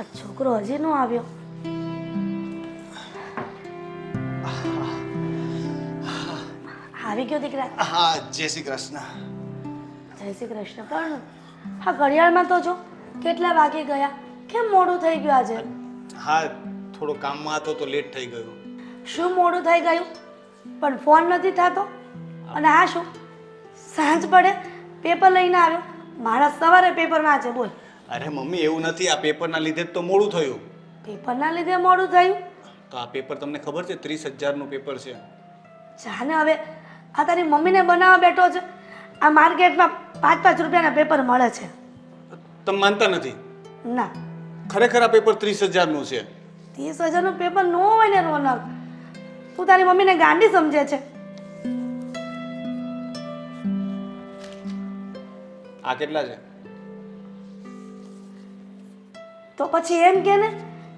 આ છોકરો હજી નો આવ્યો. આવી ગયો દીકરા. હા, જય શ્રી કૃષ્ણ. જય શ્રી કૃષ્ણ. પણ હા, ઘડિયાળમાં તો જો કેટલા વાગે ગયા. કેમ મોડું થઈ ગયું આજે? હા, થોડો કામમાં હતો તો લેટ થઈ ગયો. શું મોડું થઈ ગયું? પણ ફોન નથી થતો. અને આ શું સાંજ પડે પેપર લઈને આવ્યો? મારા સવારે પેપર વાંચે. બોલ. અરે મમ્મી, એવું નથી. આ પેપરના લીધે જ તો મોડું થયું. પેપરના લીધે મોડું થયું? તો આ પેપર તમને ખબર છે 30,000નું પેપર છે. જાને હવે આ તારી મમ્મીને બનાવવા બેઠો છે. આ માર્કેટમાં 5-5 રૂપિયાના પેપર મળે છે. તમે માનતા નથી? ના, ખરેખર આ પેપર 30,000નું છે. 30,000નું પેપર ન હોય ને રોનક. તું તારી મમ્મીને ગાંડી સમજે છે. આ કેટલા છે? તો પછી એમ કે ને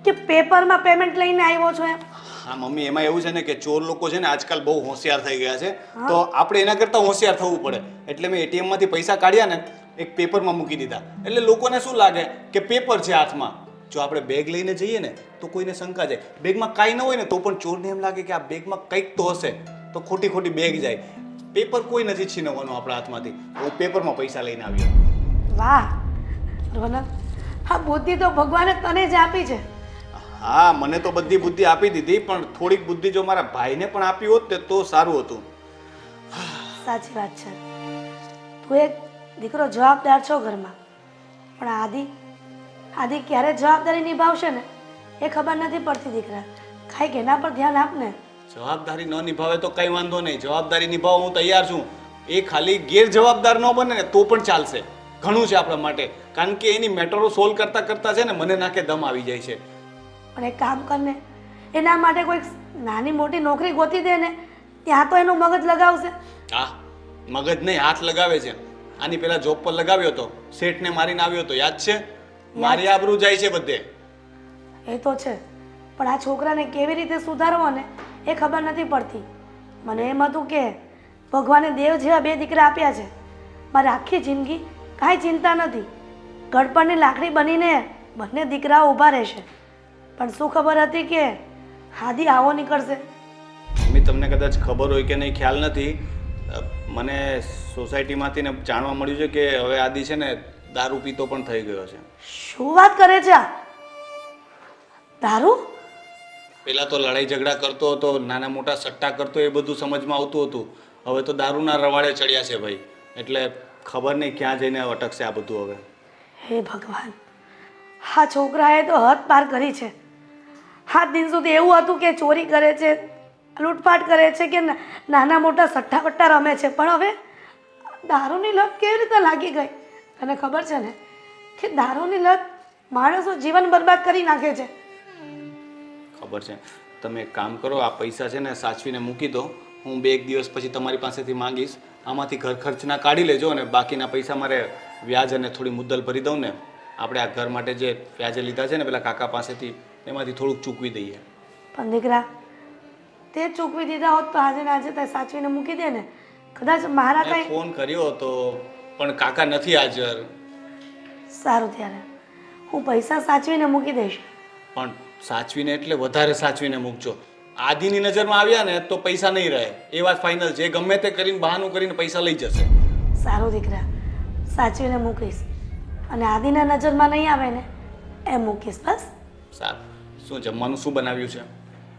કે પેપરમાં પેમેન્ટ લઈને આવ્યો છો એમ. હા મમ્મી, એમાં એવું છે ને કે ચોર લોકો છે ને આજકાલ બહુ હોશિયાર થઈ ગયા છે. તો આપણે એના કરતાં હોશિયાર થવું પડે. એટલે મેં એટીએમમાંથી પૈસા કાઢ્યા ને એક પેપરમાં મૂકી દીધા. એટલે લોકોને શું લાગે કે પેપર છે હાથમાં. જો આપણે બેગ લઈને જઈએ ને તો કોઈને શંકા જાય. બેગમાં કાંઈ ન હોય ને તો પણ ચોરને એમ લાગે કે આ બેગમાં કંઈક તો હશે, તો ખોટી ખોટી બેગ જાય. પેપર કોઈ નથી છીનવવાનું આપણા હાથમાંથી. હું પેપરમાં પૈસા લઈને આવ્યો. વાહ રોનક, હા બુદ્ધિ તો ભગવાને તને જ આપી છે. હા, મને તો બધી બુદ્ધિ આપી દીધી, પણ થોડીક બુદ્ધિ જો મારા ભાઈને પણ આપી હોત ને તો સારું હતું. સાચી વાત છે. તું એક દીકરો જવાબદાર છો ઘરમાં, પણ આદિ ક્યારે જવાબદારી નિભાવશે ને એ ખબર નથી પડતી. દીકરા કાંઈક એના પર ધ્યાન આપ ને. જવાબદારી ન નિભાવે તો કઈ વાંધો નહીં. જવાબદારી નિભાવવા હું તૈયાર છું. એ ખાલી ગેરજવાબદાર ન બને ને તો પણ ચાલશે. ઘણું છે આપણા માટે. કારણ કે એની મેટરો સોલ્વ કરતા કરતા છે ને મને નાકે દમ આવી જાય છે. પણ એક કામ કરને, એના માટે કોઈ નાની મોટી નોકરી ગોતી દે ને, ત્યાં તો એનું મગજ લગાવશે. હા, મગજ નહીં, હાથ લગાવે છે. આની પેલા જોબ પર લગાવ્યો હતો, શેઠને મારીને આવ્યો હતો, યાદ છે? મારી આબરૂ જાય છે બધે. એ તો છે, પણ આ છોકરાને કેવી રીતે સુધારવો ને એ ખબર નથી પડતી. મને એમ હતું કે ભગવાને દેવ જેવા 2 દીકરા આપ્યા છે. મારે આખી જિંદગી કાંઈ ચિંતા નથી. ગળપણની લાકડી બનીને બંને દીકરાઓ ઊભા રહેશે. પણ શું ખબર હતી કે આદિ આવો નીકળશે. મમ્મી, તમને કદાચ ખબર હોય કે નહીં ખ્યાલ નથી, મને સોસાયટીમાંથી ને જાણવા મળ્યું છે કે હવે આદિ છે ને દારૂ પીતો પણ થઈ ગયો છે. શું વાત કરે છે આ? દારૂ? પેલા તો લડાઈ ઝઘડા કરતો હતો, નાના મોટા સટ્ટા કરતો, એ બધું સમજમાં આવતું હતું. હવે તો દારૂના રવાડે ચડ્યા છે ભાઈ. એટલે ખબર નહીં ક્યાં જઈને અટકશે આ બધું હવે. હે ભગવાન, આ છોકરાએ તો હદ પાર કરી છે. 7 દિન સુધી એવું હતું કે ચોરી કરે છે, લૂંટફાટ કરે છે, કે નાના મોટા સટ્ટા પટ્ટા રમે છે, પણ હવે દારૂની લત કેવી રીતે લાગી ગઈ? તને ખબર છે ને કે દારૂની લત માણસો જીવન બરબાદ કરી નાખે છે. ખબર છે. તમે એક કામ કરો, આ પૈસા છે ને સાચવીને મૂકી દો. હું 2 દિવસ પછી તમારી પાસેથી માંગીશ. આમાંથી ઘર ખર્ચના કાઢી લેજો અને બાકીના પૈસા મારે વ્યાજ અને થોડી મુદ્દલ ભરી દઉં ને. આપણે આ ઘર માટે જે વ્યાજે લીધા છે ને પેલા કાકા પાસેથી, એમાંથી થોડુંક ચૂકવી દઈએ. પણ દીકરા, તે ચૂકવી દીધા હોત તો આજે ને આજે તે સાચવીને મૂકી દે ને. કદાચ મારા મેં કંઈ ફોન કર્યો હતો પણ કાકા નથી હાજર. સારું, ત્યારે હું પૈસા સાચવીને મૂકી દઈશ. પણ સાચવીને એટલે વધારે સાચવીને મૂકજો. આદિની નજરમાં આવ્યા ને તો પૈસા નહીં રહે. એ વાત ફાઇનલ છે. ગમે તે કરીને બહાનું કરીને પૈસા લઈ જશે. સારું દીકરા, સાચવીને મૂકીશ. અને આદિના નજરમાં નહીં આવે ને એમ મૂકીશ. બસ. સારું. શું જમવાનું શું બનાવ્યું છે?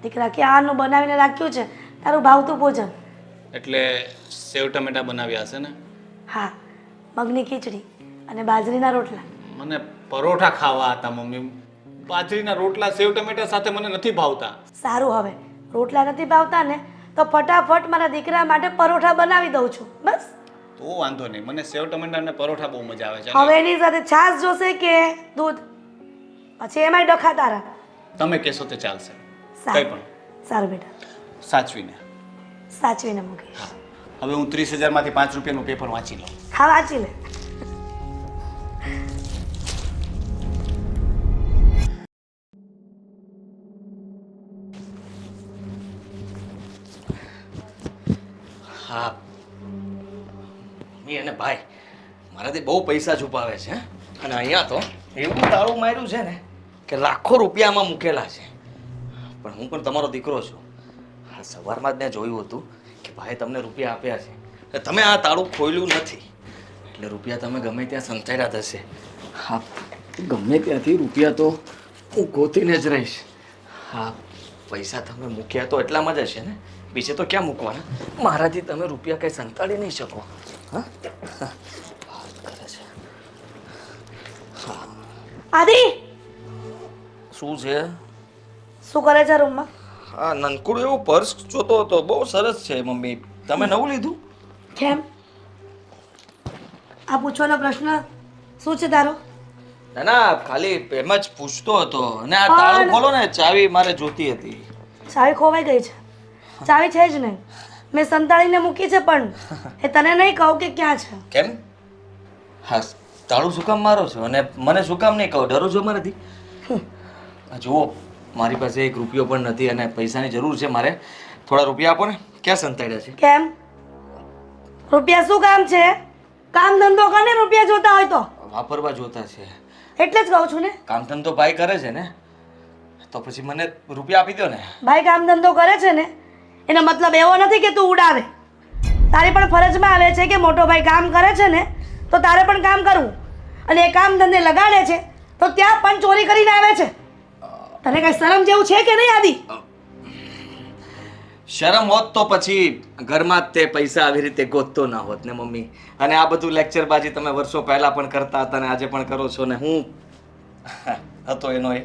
દીકરા, ક્યારનું બનાવીને રાખ્યું છે તારું ભાવતું ભોજન. એટલે સેવ ટમેટા બનાવ્યા હશે ને? હા, મગની ખીચડી અને બાજરીના રોટલા. મને પરોઠા ખાવા હતા મમ્મી. બાજરીના રોટલા સેવ ટમેટા સાથે મને નથી ભાવતા. સારું, હવે રોટલા નથી ભાવતા ને તો ફટાફટ મારા દીકરા માટે પરોઠા બનાવી દઉં છું. બસ. તો વાંધો નહીં. મને સેવ ટમેટા અને પરોઠા બહુ મજા આવે છે. હવે એની સાથે છાશ જોશે કે દૂધ? પછી એમાંય ડખા તારા. તમે કહેશો તે ચાલશે. કંઈ સારું પણ. સારું બેટા, સાચવીને. સાચવીને મૂકીશ. હવે હું 30,000માંથી 5 રૂપિયાનું પેપર વાંચી લઉં. હા, વાંચી લે. હા મમ્મી અને ભાઈ મારાથી બહુ પૈસા છુપાવે છે. અને અહીંયા તો એવું તાળું માર્યું છે ને કે લાખો રૂપિયામાં મૂકેલા છે, પણ હું પણ તમારો દીકરો છું. આ સવારમાં જ મેં જોયું હતું કે ભાઈ તમને રૂપિયા આપ્યા છે, એટલે તમે આ તાળું ખોલ્યું નથી, એટલે રૂપિયા તમે ગમે ત્યાં સંતાડ્યા થશે. હા, ગમે ત્યાંથી રૂપિયા તો હું ગોતીને જ રહીશ. હા, પૈસા તમે મૂક્યા તો એટલામાં જ હશે ને, બીજે તો ક્યાં મૂકવાના? મારાથી તમે રૂપિયા કંઈ સંતાડી નહીં શકો. હા, વાત કરે છે. આદિ શું છે? શું કરે છે રૂમમાં? હા, નનકુડું એવું પર્સ જોતો હતો, બહુ સરસ છે મમ્મી. તમે નવું લીધું? કેમ આ પૂછવાનો પ્રશ્ન શું છે તારો? ના ના, ખાલી એમ જ પૂછતો હતો. અને આ તાળું ખોલો ને, ચાવી મારે જોતી હતી. ચાવી ખોવાઈ ગઈ છે. ચાવી છે જ નહીં. મેં સંતાડીને મૂકી છે, પણ એ તને નહીં કહું કે ક્યાં છે. કેમ? હા, તાળું શું કામ મારો છો અને મને શું કામ નહીં કહો? ડરો છો મારાથી? જુઓ, મારી પાસે એક રૂપિયો પણ નથી અને પૈસાની જરૂર છે મારે. થોડા રૂપિયા આપો ને. ક્યાં સંતાડ્યા છે? કેમ? રૂપિયા શું કામ છે? કામ ધંધો કરે ને રૂપિયા જોતા હોય તો. વાપરવા જોતા છે. એટલે જ કહું છું ને. કામ ધંધો ભાઈ કરે છે ને, તો પછી મને રૂપિયા આપી દો ને. ભાઈ કામ ધંધો કરે છે ને, એનો મતલબ એવો નથી કે તું ઉડાવે. તારી પણ ફરજમાં આવે છે કે મોટો ભાઈ કામ કરે છે ને, તો તારે પણ કામ કરવું. અને એ કામ ધંધે લગાડે છે તો ત્યાં પણ ચોરી કરીને આવે છે. તને કઈ શરમ જેવું છે કે નહીં આદિ? શરમ હોત તો પછી ઘરમાં જ તે પૈસા આવી રીતે ગોતતો ના હોત ને મમ્મી. અને આ બધું લેક્ચરબાજી તમે વર્ષો પહેલા પણ કરતા હતા ને આજે પણ કરો છો ને. હું હતો એનો એ.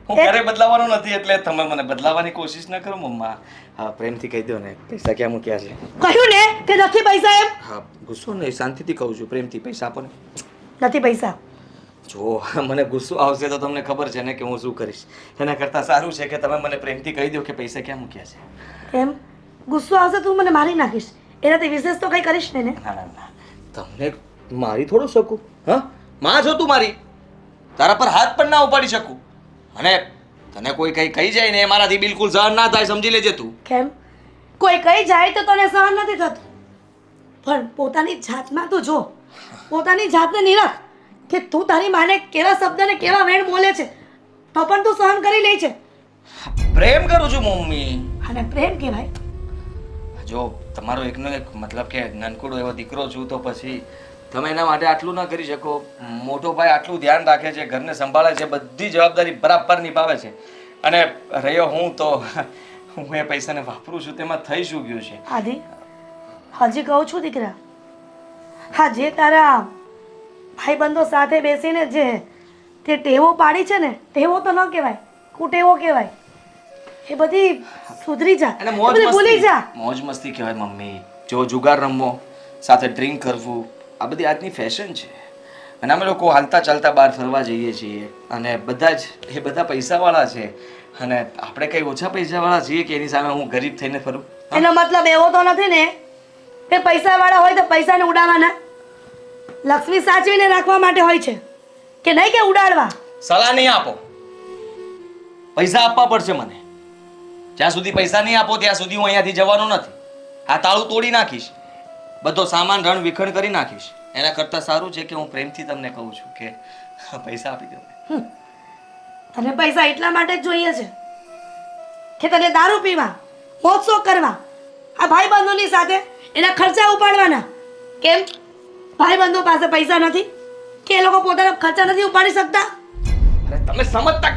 હું ઘરે બદલાવાનો નથી, એટલે તમે મને બદલાવાની કોશિશ ના કરો મમ્મા. હા, પ્રેમથી કહી દો ને, પૈસા ક્યાં મૂક્યા છે? કહ્યું ને કે નથી પૈસા એમ. હા, ગુસ્સો નહીં, શાંતિથી કહું છું. પ્રેમથી પૈસા આપો ને. નથી પૈસા. જો મને ગુસ્સો આવશે તો તમને ખબર છે ને કે હું શું કરીશ. એના કરતાં સારું છે કે તમે મને પ્રેમથી કહી દો કે પૈસા ક્યાં મૂક્યા છે. કેમ? ગુસ્સો આવશે તું મને મારી નાખીશ. એનાથી વિશેષ તો કંઈ કરીશ નહીં ને. ના ના ના, તમને મારી થોડું શકું? હા, માં છો તું મારી, તારા પર હાથ પણ ના ઉપાડી શકું. અને તને કોઈ કંઈ કહી જાય ને એ મારાથી બિલકુલ સહન ના થાય, સમજી લેજે તું. કેમ? કોઈ કહી જાય તો તને સહન નથી થતું, પણ પોતાની જાતમાં તું જો. પોતાની જાતને નિરખ કે તું તારી માને કેવા શબ્દ ને કેવા વેણ બોલે છે, તો પણ તું સહન કરી લે છે. પ્રેમ કરું છું મમ્મી. અને પ્રેમ કહેવાય? જો તમારો એકનો એક મતલબ કે નાનકડો એવો દીકરો છું તો પછી તમે એના માટે આટલું ના કરી શકો. મોટો ભાઈ આટલું ધ્યાન રાખે છે, ઘરને સંભાળે છે, બધી જવાબદારી બરાબર નિભાવે છે. અને રહ્યો હું તો હું એ પૈસાને વાપરું છું, તેમાં થઈ શું ગયું છે? આદિ, હજી કહું છું દીકરા, હા જે તારા ભાઈબંધો સાથે બેસીને જે તે ટેવો પાડી છે ને, ટેવો તો ન કહેવાય, કુટેવો કહેવાય. એ બધી સુધરી જા, અને એ બધી ભૂલી જા. મોજ મસ્તી કહેવાય મમ્મી. જો જુગાર રમવો, સાથે ડ્રિંક કરવું, આ બધી આજની ફેશન છે. અને અમે લોકો હાલતા ચાલતા બહાર ફરવા જઈએ છીએ અને બધા જ એ બધા પૈસાવાળા છે. અને આપણે કંઈ ઓછા પૈસાવાળા છીએ કે એની સામે હું ગરીબ થઈને ફરું? એનો મતલબ એવો તો નથી ને કે પૈસાવાળા હોય તો પૈસાને ઉડાવવાના. લક્ષ્મી સાચવીને રાખવા માટે હોય છે, કે નહીં કે ઉડાડવા. સલાહ નહીં આપો, પૈસા આપવા પડશે મને. જ્યાં સુધી પૈસા નહીં આપો ત્યાં સુધી હું અહીંયાથી જવાનો નથી. આ તાળું તોડી નાખીશ, બધો સામાન રણ વિખંડ કરી નાખીશ. એના કરતાં સારું છે કે હું પ્રેમથી તમને કહું છું કે પૈસા આપી દો. તને પૈસા એટલા માટે જ જોઈએ છે કે તને દારૂ પીવા, મોજ શોખ કરવા, આ ભાઈબંધોની સાથે એના ખર્ચા ઉપાડવાના. કેમ? ભાઈબંધો પાસે પૈસા નથી કે એ લોકો પોતાના ખર્ચા નથી ઉપાડી શકતા? અરે તમે સમજતા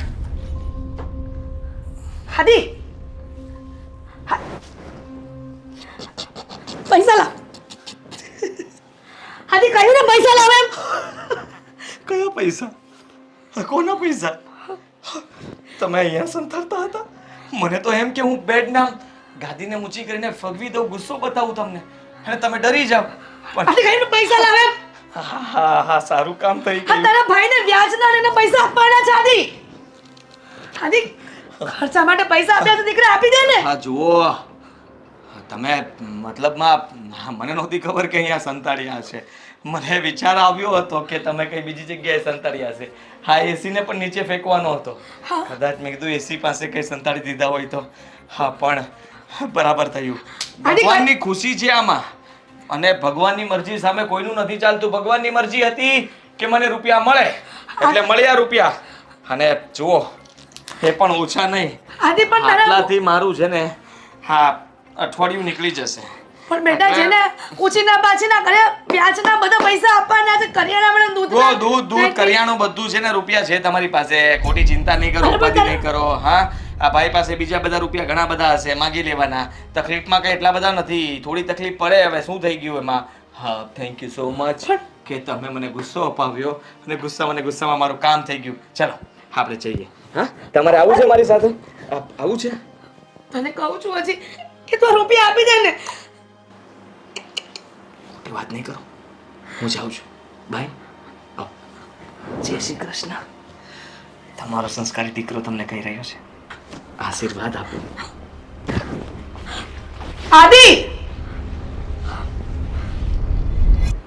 હાદી, પૈસા લાવ. હાદી કહ્યું ને પૈસા લાવ એમ. કયા પૈસા? કોના પૈસા? તમે અહીંયા સંતાડતા હતા? મને તો એમ કે હું બેડના ગાદીને ઊંચી કરીને ફગવી દઉં, ગુસ્સો બતાવું તમને અને તમે ડરી જાવ. પણ હાદી કહ્યું ને પૈસા લાવ એમ. હા, સારું કામ થઈ આ ગયું. તારા ભાઈને વ્યાજના અને પૈસા આપવાના છે હાદી. હાદી, ખર્ચા માટે પૈસા આપ્યા તો દીકરા આપી દે ને. હા જુઓ, તમે મતલબમાં મને નહોતી ખબર કે અહીંયા સંતાડ્યા છે. મને વિચાર આવ્યો હતો કે તમે કઈ બીજી જગ્યાએ સંતાડ્યા છે. હા, એસીને પણ નીચે ફેંકવાનો હતો. કદાચ મેં કીધું એસી પાસે કઈ સંતાડી દીધા હોય તો. હા, પણ બરાબર થયું. ભગવાનની ખુશી છે આમાં. અને ભગવાનની મરજી સામે કોઈનું નથી ચાલતું. ભગવાનની મરજી હતી કે મને રૂપિયા મળે એટલે મળ્યા રૂપિયા. અને જુઓ એ પણ ઓછા નહીં, આદિ પણ તારા આટલાથી મારું છે ને હા અઠવાડિયું નીકળી જશે. પણ બેટા છે ને ઉછીના પાછીના કરે વ્યાજના બધા પૈસા આપવાના છે કરિયાણામાં દૂધ જો દૂધ કરિયાણું બધું છે ને રૂપિયા છે તમારી પાસે, ખોટી ચિંતા નહીં કરો, ઉપાધિ નહીં કરો. હા આ ભાઈ પાસે બીજા બધા રૂપિયા ઘણા બધા હશે, માગી લેવાના. તકલીફમાં કઈ એટલા બધા નથી, થોડી તકલીફ પડે, હવે શું થઈ ગયું એમાં. હા થેન્ક યુ સો મચ કે તમે મને ગુસ્સો અપાવ્યો અને ગુસ્સામાં મારું કામ થઈ ગયું. ચાલો આપણે જઈએ. હા તમારે આવું છે મારી સાથે? આવું છે? તને કહું છું હજી કે તું રૂપિયા આપી દે ને. ખોટી વાત નહીં કરો, હું જાઉં છું. બાય. આવો. જય શ્રી કૃષ્ણ. તમારો સંસ્કારી દીકરો તમને કહી રહ્યો છે, આશીર્વાદ આપો. આદિ